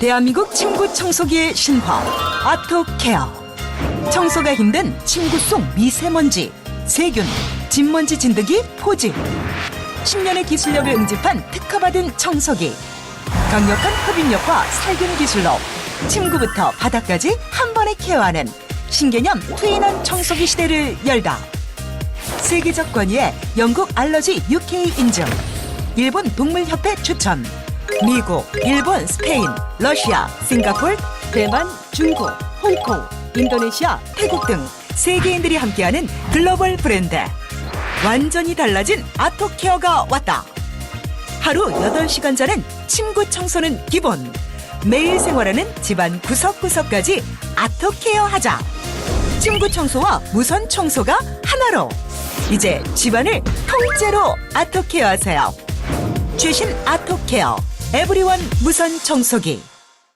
대한민국 침구 청소기의 신화 아토케어. 청소가 힘든 침구 속 미세먼지, 세균, 진먼지 진드기 포집. 10년의 기술력을 응집한 특허받은 청소기. 강력한 흡입력과 살균 기술로 침구부터 바닥까지 한 번에 케어하는 신개념 투인원 청소기 시대를 열다. 세계적 권위의 영국 알러지 UK 인증, 일본 동물협회 추천, 미국, 일본, 스페인, 러시아, 싱가포르, 대만, 중국, 홍콩, 인도네시아, 태국 등 세계인들이 함께하는 글로벌 브랜드. 완전히 달라진 아토케어가 왔다. 하루 8시간 자는 침구 청소는 기본. 매일 생활하는 집안 구석구석까지 아토케어 하자. 침구 청소와 무선 청소가 하나로. 이제 집안을 통째로 아토케어 하세요. 최신 아토케어 에브리원 무선 청소기.